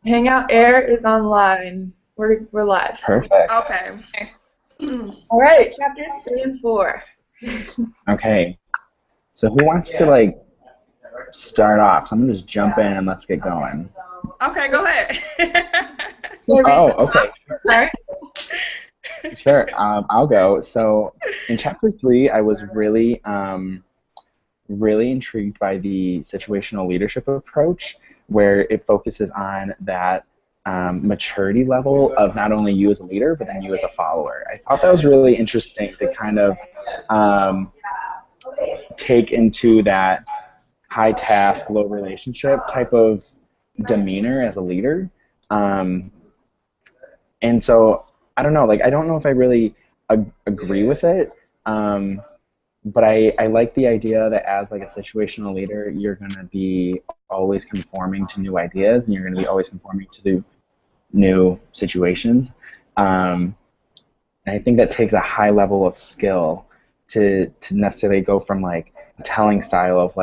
Hangout Air is online. We're live. Perfect. Okay. All right, chapters 3 and 4. Okay. So who wants to start off? Someone just jump in and let's get going. Okay, go ahead. Oh, okay. Right? Sure. I'll go. So in chapter 3, I was really intrigued by the situational leadership approach, where it focuses on that maturity level of not only you as a leader, but then you as a follower. I thought that was really interesting to kind of take into that high task, low relationship type of demeanor as a leader. Um, and so I don't know, I don't know if I really agree with it. But I like the idea that as a situational leader, you're going to be always conforming to new ideas, and you're going to be always conforming to the new situations. And I think that takes a high level of skill to necessarily go from a telling style of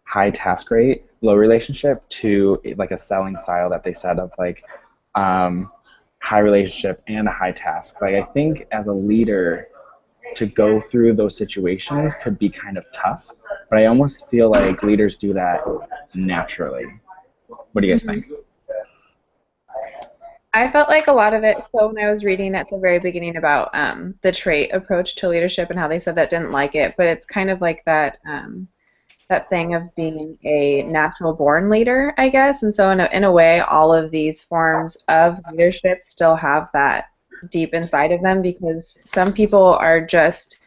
high task rate, low relationship to a selling style that they said of high relationship and a high task. I think as a leader, to go through those situations could be kind of tough, but I almost feel like leaders do that naturally. What do you guys think? I felt like a lot of it, so when I was reading at the very beginning about the trait approach to leadership and how they said that didn't like it, but it's kind of like that that thing of being a natural born leader, I guess. And so in a way, all of these forms of leadership still have that deep inside of them, because some people are just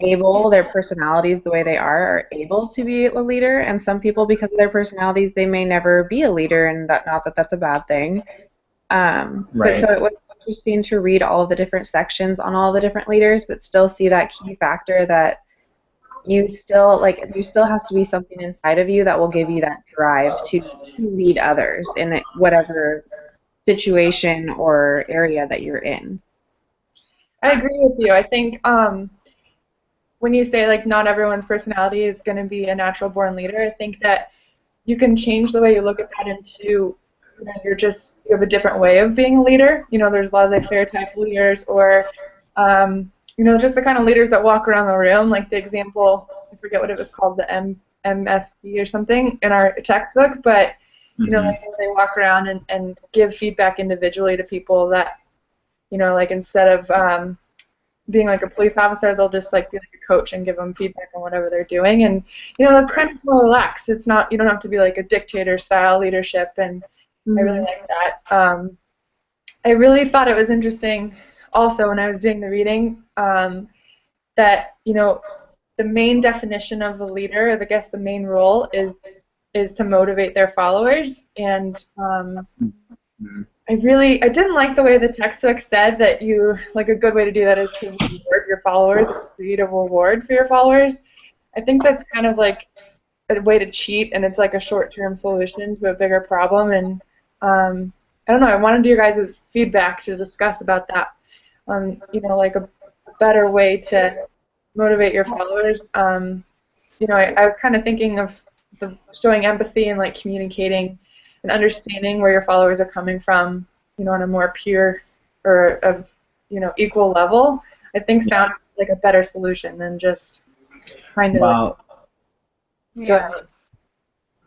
able, their personalities the way they are able to be a leader, and some people, because of their personalities, they may never be a leader, and that not that that's a bad thing. But so it was interesting to read all of the different sections on all the different leaders, but still see that key factor that you still there still has to be something inside of you that will give you that drive to lead others in whatever situation or area that you're in. I agree with you. I think when you say not everyone's personality is going to be a natural born leader, I think that you can change the way you look at that into you have a different way of being a leader. There's laissez-faire type leaders, or just the kind of leaders that walk around the room. Like the example, I forget what it was called, the MSP or something in our textbook, but they walk around and give feedback individually to people that, instead of being a police officer, they'll just be a coach and give them feedback on whatever they're doing. And that's kind of more relaxed. It's not, you don't have to be a dictator style leadership, and I really like that. I really thought it was interesting also when I was doing the reading that the main definition of a leader, or I guess the main role is to motivate their followers. And I didn't like the way the textbook said that a good way to do that is to reward your followers, or create a reward for your followers. I think that's kind of a way to cheat, and it's a short-term solution to a bigger problem. And I don't know, I wanted your guys' feedback to discuss about that. A better way to motivate your followers. I was kind of thinking of showing empathy and communicating and understanding where your followers are coming from, on a more pure or equal level. I think sounds like a better solution than just trying to.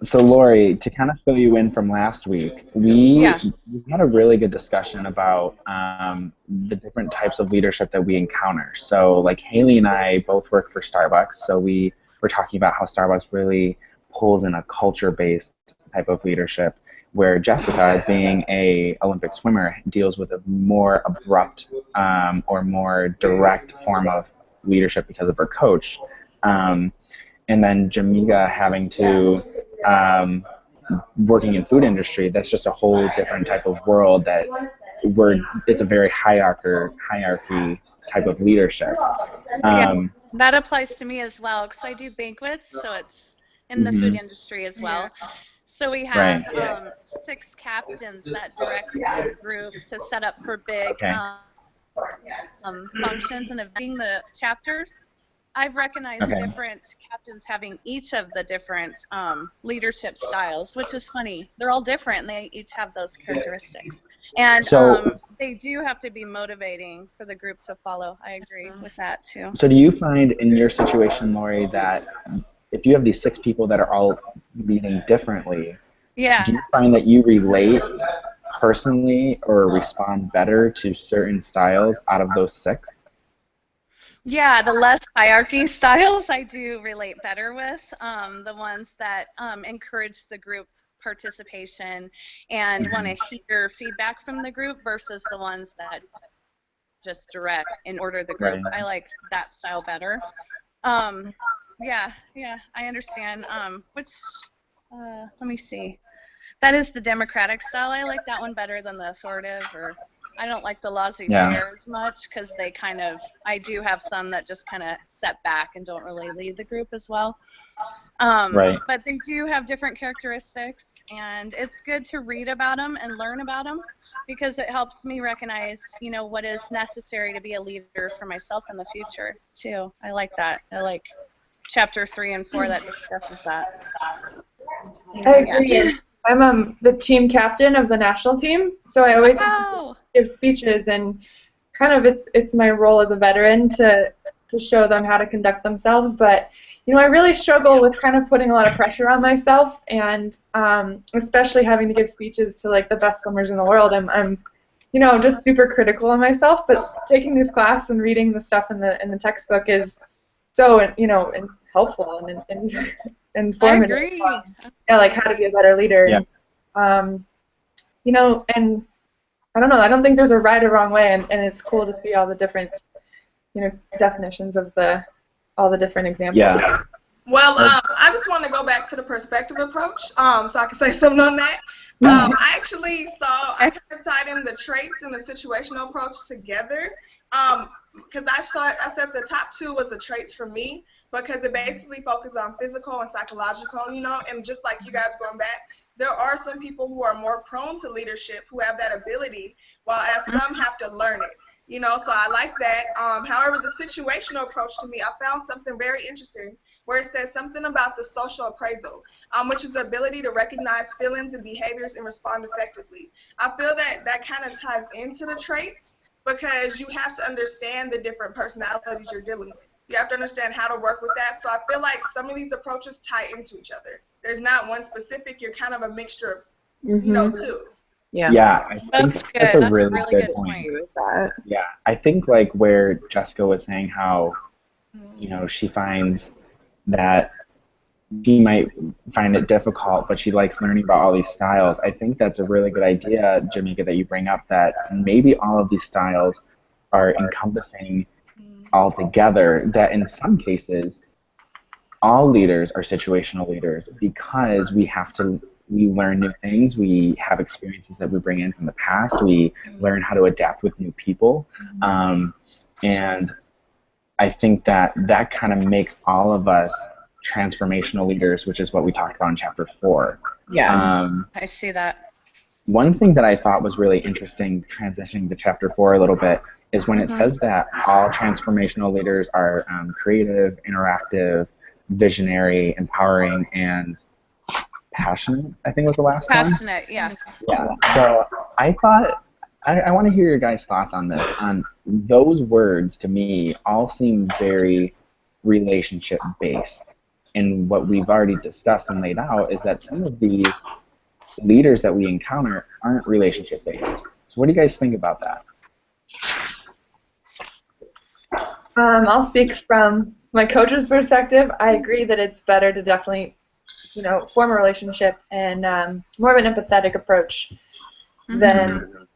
So Lori, to kind of fill you in from last week, we had a really good discussion about the different types of leadership that we encounter. So Haley and I both work for Starbucks, so we were talking about how Starbucks really pulls in a culture-based type of leadership, where Jessica, being a Olympic swimmer, deals with a more abrupt or more direct form of leadership because of her coach. And then Jamiga having to working in food industry, that's just a whole different type of world that it's a very hierarchy type of leadership. That applies to me as well, because I do banquets, so it's in the food industry as well. So we have 6 captains that direct the group to set up for big functions and eventing the chapters. I've recognized Okay. different captains having each of the different leadership styles, which is funny. They're all different, and they each have those characteristics. And So, they do have to be motivating for the group to follow. I agree with that, too. so do you find in your situation, Lori, that if you have these 6 people that are all leading differently, Yeah. do you find that you relate personally or respond better to certain styles out of those 6? Yeah, the less hierarchy styles I do relate better with, the ones that encourage the group participation and want to hear feedback from the group versus the ones that just direct and order the group. Right. I like that style better. Yeah, I understand. Let me see. That is the democratic style. I like that one better than the authoritative, or I don't like the laissez-faire as much because they kind of, I do have some that just kind of set back and don't really lead the group as well. Right. But they do have different characteristics, and it's good to read about them and learn about them because it helps me recognize, what is necessary to be a leader for myself in the future, too. I like that. I like chapter 3 and 4 that discusses that. I agree. I'm the team captain of the national team, so I always give speeches, and kind of it's my role as a veteran to show them how to conduct themselves. But I really struggle with kind of putting a lot of pressure on myself, and especially having to give speeches to like the best swimmers in the world. I'm just super critical of myself. But taking this class and reading the stuff in the textbook is so helpful and informative. I agree. Like how to be a better leader. Yeah. And I don't know. I don't think there's a right or wrong way, and it's cool to see all the different, definitions of all the different examples. Yeah. Well, I just want to go back to the perspective approach, so I can say something on that. I actually I kind of tied in the traits and the situational approach together, because I said the top 2 was the traits for me, because it basically focuses on physical and psychological, and just like you guys going back, there are some people who are more prone to leadership who have that ability, while some have to learn it. So I like that. However, the situational approach to me, I found something very interesting where it says something about the social appraisal, which is the ability to recognize feelings and behaviors and respond effectively. I feel that kind of ties into the traits because you have to understand the different personalities you're dealing with. You have to understand how to work with that. So I feel like some of these approaches tie into each other. There's not one specific. You're kind of a mixture of, 2. Yeah. Yeah, I think That's good. that's a That's really, a really good point. point. Yeah, I think like where Jessica was saying how, she finds that she might find it difficult, but she likes learning about all these styles. I think that's a really good idea, Jamaica, that you bring up, that maybe all of these styles are encompassing all together, that in some cases all leaders are situational leaders because we learn new things, we have experiences that we bring in from the past, we learn how to adapt with new people, and I think that kind of makes all of us transformational leaders, which is what we talked about in chapter 4. Yeah. I see that. One thing that I thought was really interesting, transitioning to chapter 4 a little bit, is when it says that all transformational leaders are creative, interactive, visionary, empowering, and passionate, I think was the last one. Passionate, yeah. Yeah. So I thought, I want to hear your guys' thoughts on this. On those words, to me, all seem very relationship-based. And what we've already discussed and laid out is that some of these leaders that we encounter aren't relationship-based. So what do you guys think about that? I'll speak from my coach's perspective. I agree that it's better to definitely, form a relationship and more of an empathetic approach than.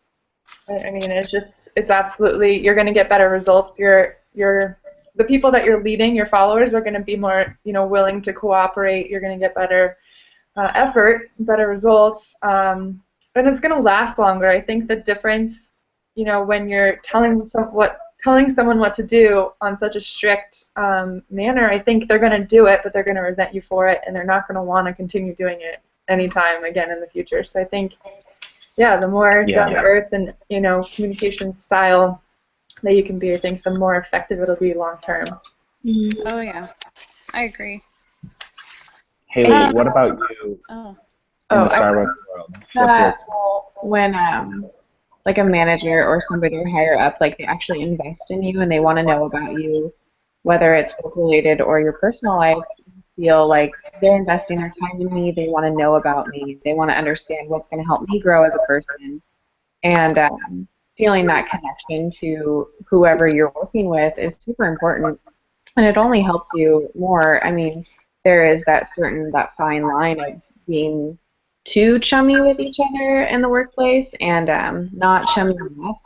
I mean, it's absolutely, you're going to get better results. The people that you're leading, your followers, are going to be more, willing to cooperate. You're going to get better effort, better results, and it's going to last longer. I think the difference, when you're telling someone what to do on such a strict manner, I think they're going to do it, but they're going to resent you for it, and they're not going to want to continue doing it anytime again in the future. So I think, the more down to earth and communication style that you can be, I think the more effective it'll be long term. Oh yeah, I agree. Haley, what about you Oh. in the I Starbucks world? What's your that experience? when like a manager or somebody higher up, like they actually invest in you and they want to know about you, whether it's work related or your personal life, feel like they're investing their time in me. They want to know about me. They want to understand what's going to help me grow as a person. And feeling that connection to whoever you're working with is super important. And it only helps you more. I mean, there is that fine line of being too chummy with each other in the workplace and not chummy enough.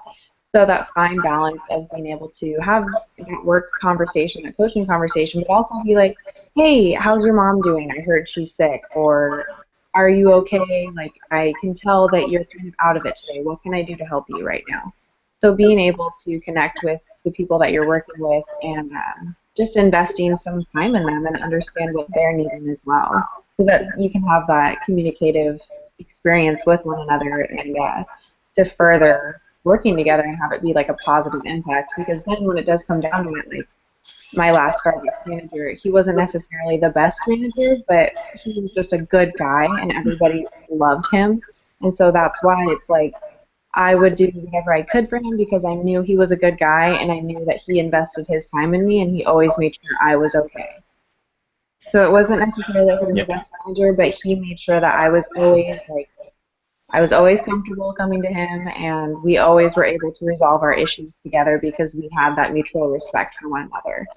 So that fine balance of being able to have that work conversation, that coaching conversation, but also be like, hey, how's your mom doing? I heard she's sick. Or are you okay? Like, I can tell that you're kind of out of it today. What can I do to help you right now? So being able to connect with the people that you're working with and just investing some time in them and understand what they're needing as well, so that you can have that communicative experience with one another and to further working together and have it be like a positive impact. Because then when it does come down to it, like my last Starbucks manager, he wasn't necessarily the best manager, but he was just a good guy and everybody loved him. And so that's why it's like I would do whatever I could for him because I knew he was a good guy and I knew that he invested his time in me and he always made sure I was okay. So it wasn't necessarily that he was the Yeah. best manager, but he made sure that I was always comfortable coming to him and we always were able to resolve our issues together because we had that mutual respect for one another.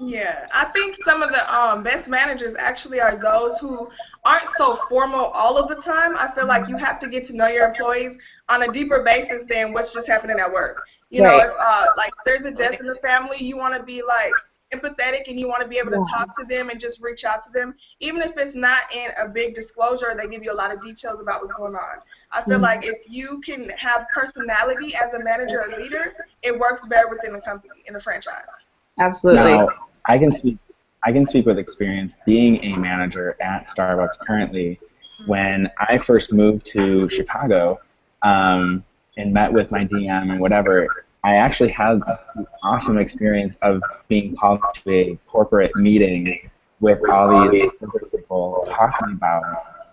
Yeah, I think some of the best managers actually are those who aren't so formal all of the time. I feel like you have to get to know your employees on a deeper basis than what's just happening at work. You know, Right. if like there's a death in the family, you want to be like empathetic and you want to be able to Yeah. talk to them and just reach out to them, even if it's not in a big disclosure. They give you a lot of details about what's going on. I feel like if you can have personality as a manager or leader, it works better within the company, in the franchise. Absolutely. Now, I can speak. I can speak with experience being a manager at Starbucks currently. When I first moved to Chicago and met with my DM and whatever, I actually had the awesome experience of being called to a corporate meeting with all these corporate people talking about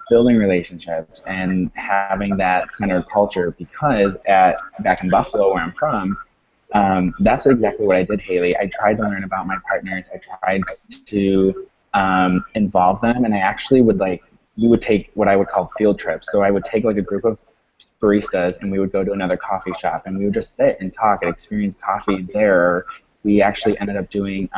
building relationships and having that centered culture because back in Buffalo where I'm from, that's exactly what I did, Haley. I tried to learn about my partners. I tried to involve them, and I actually we would take what I would call field trips. So I would take like a group of baristas, and we would go to another coffee shop, and we would just sit and talk and experience coffee there. We actually ended up doing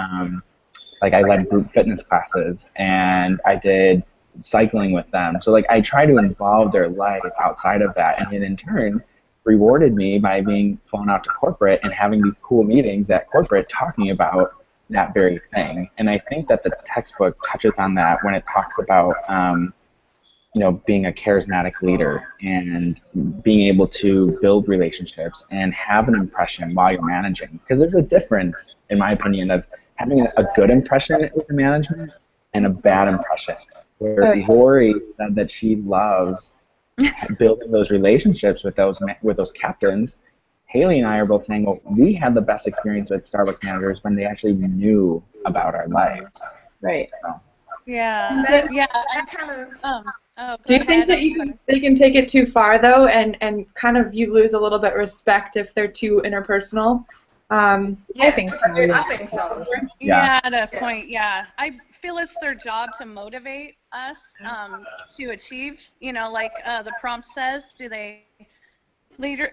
like I led group fitness classes, and I did cycling with them. So like I try to involve their life outside of that, and in turn rewarded me by being flown out to corporate and having these cool meetings at corporate talking about that very thing. And I think that the textbook touches on that when it talks about being a charismatic leader and being able to build relationships and have an impression while you're managing. Because there's a difference, in my opinion, of having a good impression with the management and a bad impression. Where Lori said that she loves building those relationships with those captains. Haley and I are both saying, well, we had the best experience with Starbucks managers when they actually knew about our lives. Right. So. Yeah. Yeah. That kind of. Oh, Do go you think ahead. that they can take it too far though, and kind of you lose a little bit respect if they're too interpersonal? Yes, I think so. Yeah. I think so. Yeah, at a point, yeah. I feel it's their job to motivate us to achieve, like the prompt says,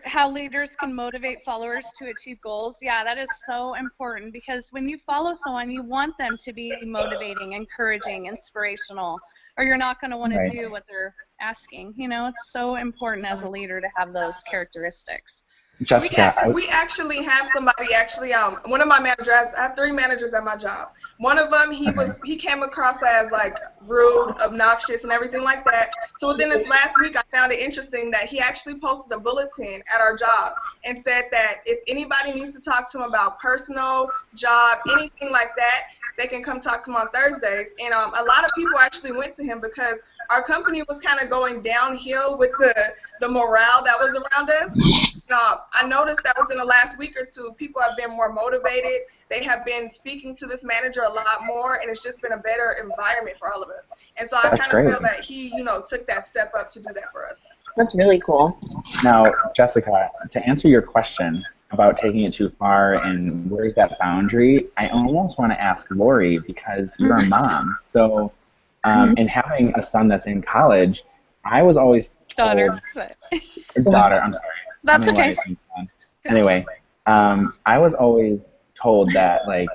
how leaders can motivate followers to achieve goals. Yeah, that is so important because when you follow someone, you want them to be motivating, encouraging, inspirational, or you're not going to want to Right. do what they're asking. It's so important as a leader to have those characteristics. Jessica, We actually have somebody one of my managers. I have 3 managers at my job. One of them, he came across as like rude, obnoxious, and everything like that. So within this last week, I found it interesting that he actually posted a bulletin at our job and said that if anybody needs to talk to him about personal, job, anything like that, they can come talk to him on Thursdays. And a lot of people actually went to him because our company was kind of going downhill with the morale that was around us. I noticed that within the last week or two, people have been more motivated. They have been speaking to this manager a lot more, and it's just been a better environment for all of us. And so I That's kind of feel great. that he, took that step up to do that for us. That's really cool. Now, Jessica, to answer your question about taking it too far and where's that boundary, I almost want to ask Lori because you're a mom. So, and having a son that's in college, I was always Daughter. daughter, I'm sorry. That's okay. Anyway, I was always told that, like,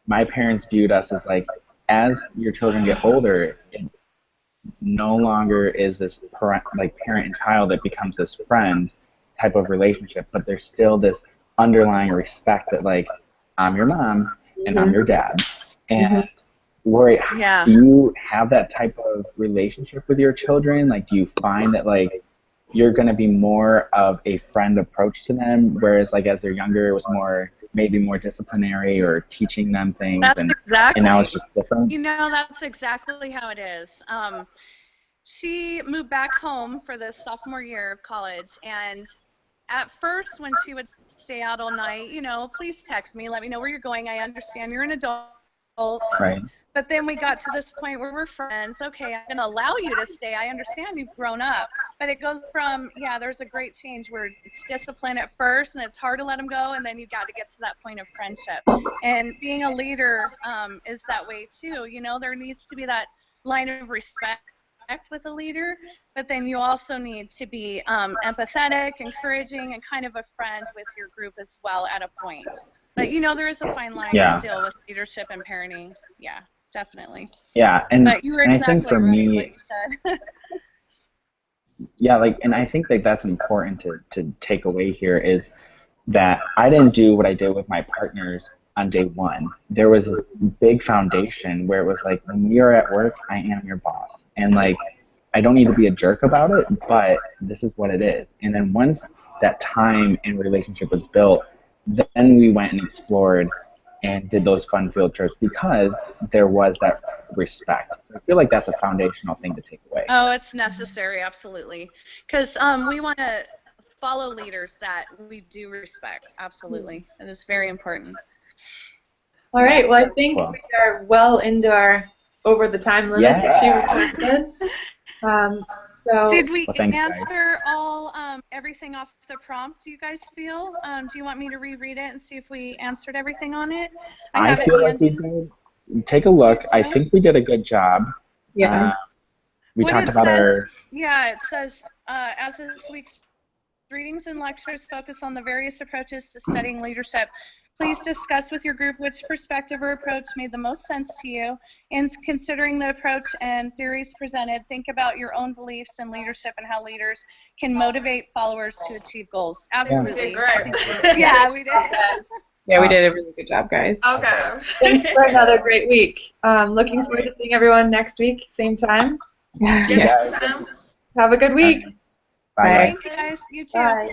my parents viewed us as, like, as your children get older, it no longer is this parent and child that becomes this friend type of relationship, but there's still this underlying respect that, like, I'm your mom and I'm your dad. And Lori, do you have that type of relationship with your children? Like, do you find that, like, you're going to be more of a friend approach to them, whereas, like, as they're younger, it was maybe more disciplinary or teaching them things, That's and exactly. now it's just different? That's exactly how it is. She moved back home for the sophomore year of college, and at first when she would stay out all night, please text me, let me know where you're going. I understand you're an adult. Right. But then we got to this point where we're friends. Okay, I'm going to allow you to stay. I understand you've grown up. But it goes from, there's a great change where it's discipline at first, and it's hard to let them go, and then you've got to get to that point of friendship. And being a leader is that way, too. There needs to be that line of respect with a leader, but then you also need to be empathetic, encouraging, and kind of a friend with your group as well at a point. But, there is a fine line still with leadership and parenting. Yeah. Definitely. Yeah, but you were exactly right what you said. And I think that's important to take away here is that I didn't do what I did with my partners on day one. There was this big foundation where it was like, when we are at work, I am your boss. And, like, I don't need to be a jerk about it, but this is what it is. And then once that time and relationship was built, then we went and explored and did those fun field trips because there was that respect. I feel like that's a foundational thing to take away. Oh, it's necessary, absolutely. Because we want to follow leaders that we do respect, absolutely. It is very important. All right, well, I think we are well into our over the time limit that she requested. Did we answer everything off the prompt, do you guys feel? Do you want me to reread it and see if we answered everything on it? I feel like we did. Take a look. I think we did a good job. Yeah. We talked about our... Yeah, it says, as this week's readings and lectures focus on the various approaches to studying leadership, please discuss with your group which perspective or approach made the most sense to you. In considering the approach and theories presented, think about your own beliefs in leadership and how leaders can motivate followers to achieve goals. Absolutely. Great. Yeah, we did. Yeah, we did a really good job, guys. Okay. Thanks for another great week. Looking forward to seeing everyone next week, same time. Yeah. Have a good week. Bye. Thanks, guys. You too. Bye.